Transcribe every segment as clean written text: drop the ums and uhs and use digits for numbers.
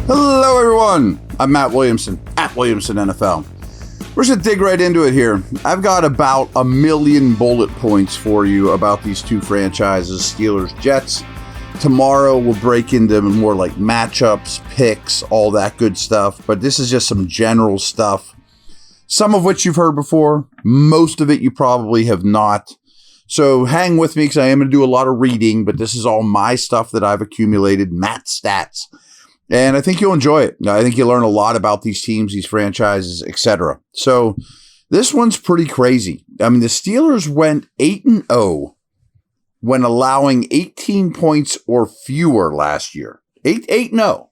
Hello, everyone. I'm Matt Williamson, at Williamson NFL. We're just going to dig right into it here. I've got about a million bullet points for you about these two franchises, Steelers, Jets. Tomorrow we'll break into more like matchups, picks, all that good stuff. But this is just some general stuff, some of which you've heard before. Most of it you probably have not. So hang with me because I am going to do a lot of reading, but this is all my stuff that I've accumulated, Matt's stats. And I think you'll enjoy it. I think you'll learn a lot about these teams, these franchises, etc. So this one's pretty crazy. I mean, the Steelers went 8-0 when allowing 18 points or fewer last year. 8-0.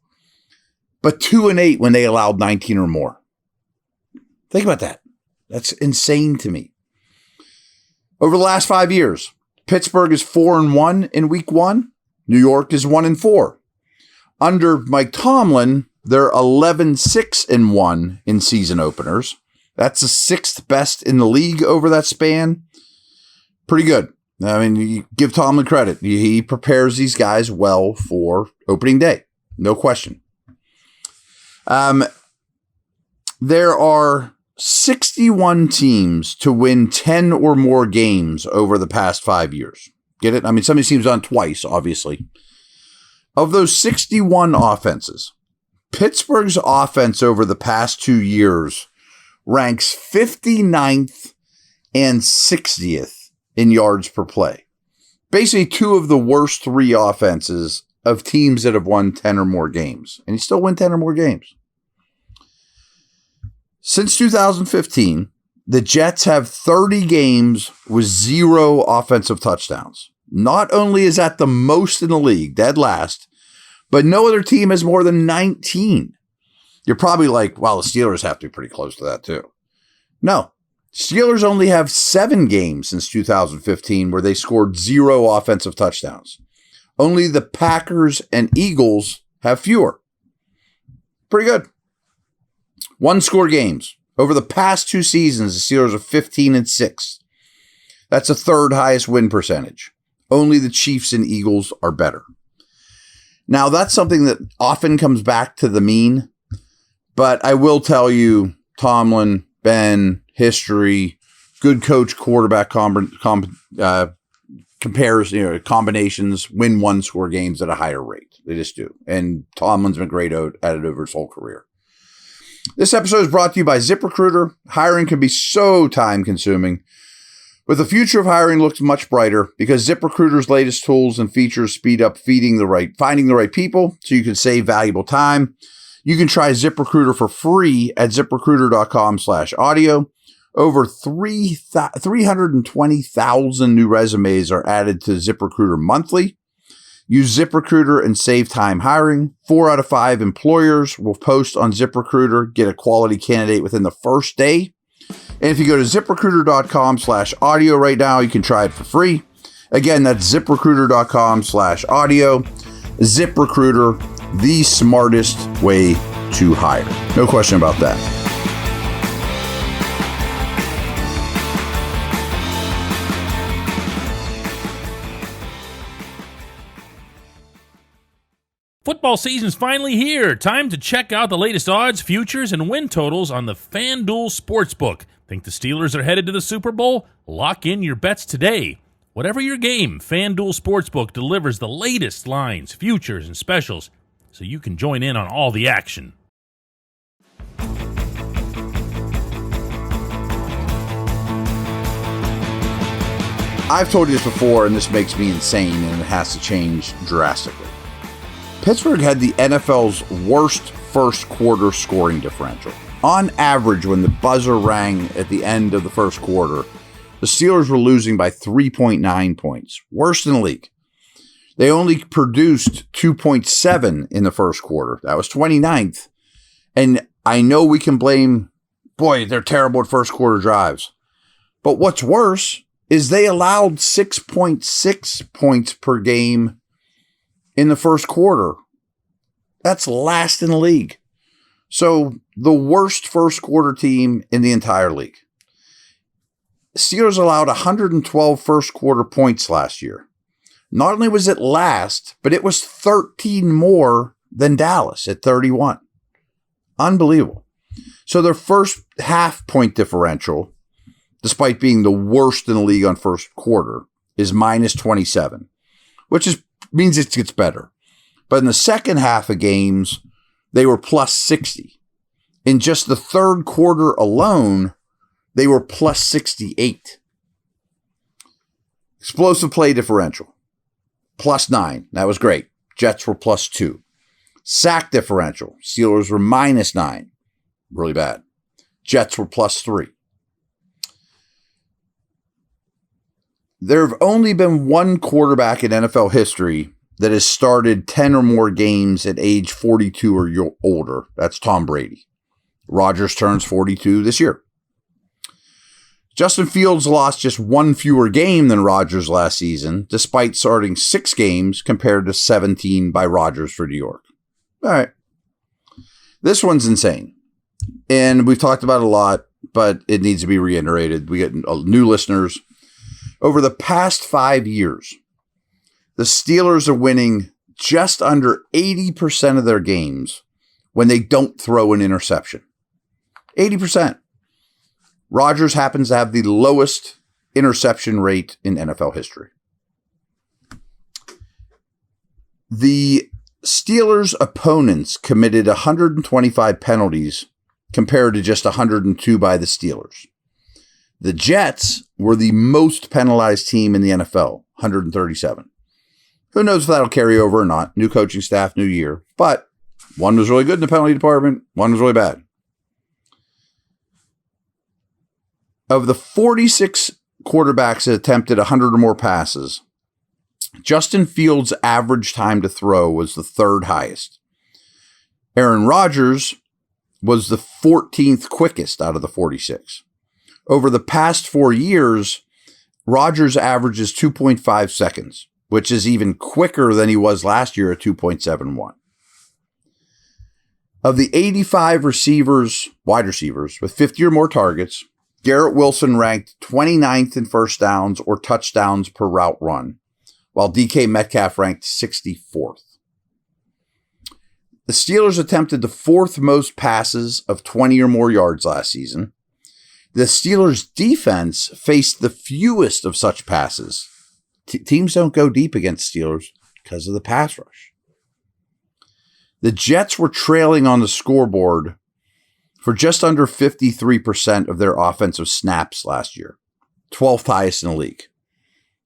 But 2-8 when they allowed 19 or more. Think about that. That's insane to me. Over the last 5 years, Pittsburgh is 4-1 in week 1. New York is 1-4. Under Mike Tomlin, they're 11-6-1 in season openers. That's the 6th best in the league over that span. Pretty good. I mean, you give Tomlin credit. He prepares these guys well for opening day. No question. There are 61 teams to win 10 or more games over the past 5 years. Get it? I mean, some of these teams on twice, obviously. Of those 61 offenses, Pittsburgh's offense over the past 2 years ranks 59th and 60th in yards per play. Basically, two of the worst 3 offenses of teams that have won 10 or more games. And you still win 10 or more games. Since 2015, the Jets have 30 games with 0 offensive touchdowns. Not only is that the most in the league, dead last, but no other team has more than 19. You're probably like, well, the Steelers have to be pretty close to that too. No, Steelers only have 7 games since 2015 where they scored 0 offensive touchdowns. Only the Packers and Eagles have fewer. Pretty good. 1-score games. Over the past 2 seasons, the Steelers are 15-6. That's the 3rd highest win percentage. Only the Chiefs and Eagles are better. Now, that's something that often comes back to the mean, but I will tell you, Tomlin, Ben, history, good coach, quarterback combinations win 1-score games at a higher rate. They just do. And Tomlin's been great at it over his whole career. This episode is brought to you by ZipRecruiter. Hiring can be so time-consuming. But the future of hiring looks much brighter because ZipRecruiter's latest tools and features speed up finding the right people so you can save valuable time. You can try ZipRecruiter for free at ZipRecruiter.com/audio. Over 320,000 new resumes are added to ZipRecruiter monthly. Use ZipRecruiter and save time hiring. 4 out of 5 employers will post on ZipRecruiter, get a quality candidate within the first day. And if you go to ZipRecruiter.com/audio right now, you can try it for free. Again, that's ZipRecruiter.com/audio. ZipRecruiter, the smartest way to hire. No question about that. Football season's finally here. Time to check out the latest odds, futures, and win totals on the FanDuel Sportsbook. Think the Steelers are headed to the Super Bowl? Lock in your bets today. Whatever your game, FanDuel Sportsbook delivers the latest lines, futures, and specials so you can join in on all the action. I've told you this before, and this makes me insane, and it has to change drastically. Pittsburgh had the NFL's worst first quarter scoring differential. On average, when the buzzer rang at the end of the first quarter, the Steelers were losing by 3.9 points, worst in the league. They only produced 2.7 in the first quarter. That was 29th. And I know we can blame, boy, they're terrible at first quarter drives. But what's worse is they allowed 6.6 points per game in the first quarter. That's last in the league. So the worst first quarter team in the entire league. Steelers allowed 112 first quarter points last year. Not only was it last, but it was 13 more than Dallas at 31. Unbelievable. So their first half point differential, despite being the worst in the league on first quarter, is minus 27, which means it gets better. But in the second half of games, they were plus 60. In just the third quarter alone, they were plus 68. Explosive play differential, plus 9. That was great. Jets were plus 2. Sack differential, Steelers were minus 9. Really bad. Jets were plus 3. There have only been one quarterback in NFL history that has started 10 or more games at age 42 or older. That's Tom Brady. Rodgers turns 42 this year. Justin Fields lost just one fewer game than Rodgers last season, despite starting 6 games compared to 17 by Rodgers for New York. All right. This one's insane. And we've talked about it a lot, but it needs to be reiterated. We get new listeners. Over the past 5 years, the Steelers are winning just under 80% of their games when they don't throw an interception. 80%. Rodgers happens to have the lowest interception rate in NFL history. The Steelers' opponents committed 125 penalties compared to just 102 by the Steelers. The Jets were the most penalized team in the NFL, 137. Who knows if that'll carry over or not? New coaching staff, new year. But one was really good in the penalty department. One was really bad. Of the 46 quarterbacks that attempted 100 or more passes, Justin Fields' average time to throw was the third highest. Aaron Rodgers was the 14th quickest out of the 46. Over the past 4 years, Rodgers averages 2.5 seconds, which is even quicker than he was last year at 2.71. Of the 85 wide receivers with 50 or more targets, Garrett Wilson ranked 29th in first downs or touchdowns per route run, while DK Metcalf ranked 64th. The Steelers attempted the 4th most passes of 20 or more yards last season. The Steelers' defense faced the fewest of such passes. Teams don't go deep against Steelers because of the pass rush. The Jets were trailing on the scoreboard for just under 53% of their offensive snaps last year, 12th highest in the league.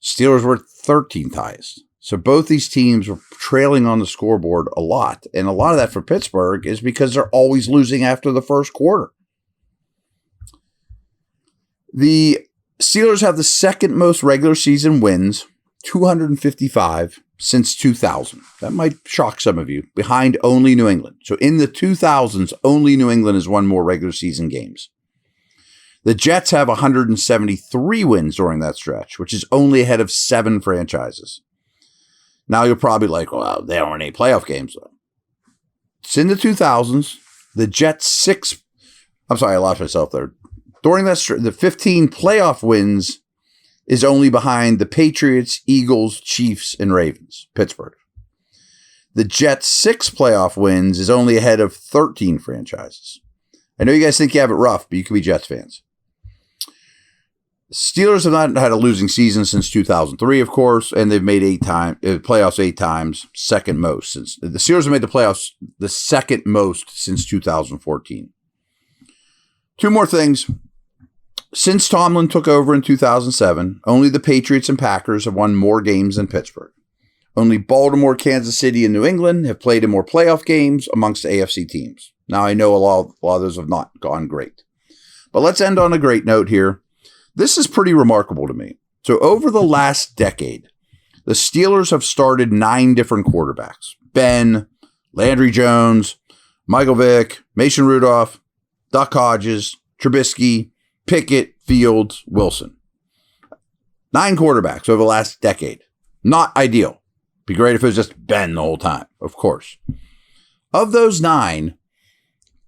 Steelers were 13th highest. So both these teams were trailing on the scoreboard a lot. And a lot of that for Pittsburgh is because they're always losing after the first quarter. The Steelers have the second most regular season wins, 255, since 2000. That might shock some of you, behind only New England. So in the 2000s, only New England has won more regular season games. The Jets have 173 wins during that stretch, which is only ahead of 7 franchises. Now you're probably like, well, they don't win any playoff games, though. It's in the 2000s. The Jets I lost myself there. During that stretch, the 15 playoff wins is only behind the Patriots, Eagles, Chiefs, and Ravens, Pittsburgh. The Jets' 6 playoff wins is only ahead of 13 franchises. I know you guys think you have it rough, but you can be Jets fans. Steelers have not had a losing season since 2003, of course, and they've made playoffs 8 times, second most. The Steelers have made the playoffs the second most since 2014. 2 more things. Since Tomlin took over in 2007, only the Patriots and Packers have won more games than Pittsburgh. Only Baltimore, Kansas City, and New England have played in more playoff games amongst the AFC teams. Now, I know a lot of those have not gone great. But let's end on a great note here. This is pretty remarkable to me. So over the last decade, the Steelers have started 9 different quarterbacks. Ben, Landry Jones, Michael Vick, Mason Rudolph, Duck Hodges, Trubisky, Pickett, Fields, Wilson. 9 quarterbacks over the last decade. Not ideal. Be great if it was just Ben the whole time, of course. Of those 9,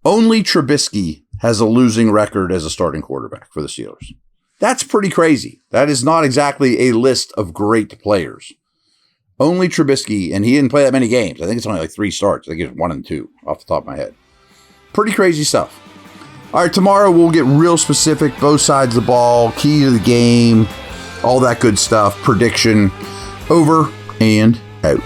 only Trubisky has a losing record as a starting quarterback for the Steelers. That's pretty crazy. That is not exactly a list of great players. Only Trubisky, and he didn't play that many games. I think it's only like 3 starts. I think it's 1 and 2 off the top of my head. Pretty crazy stuff. All right, tomorrow we'll get real specific, both sides of the ball, key to the game, all that good stuff, prediction, over and out.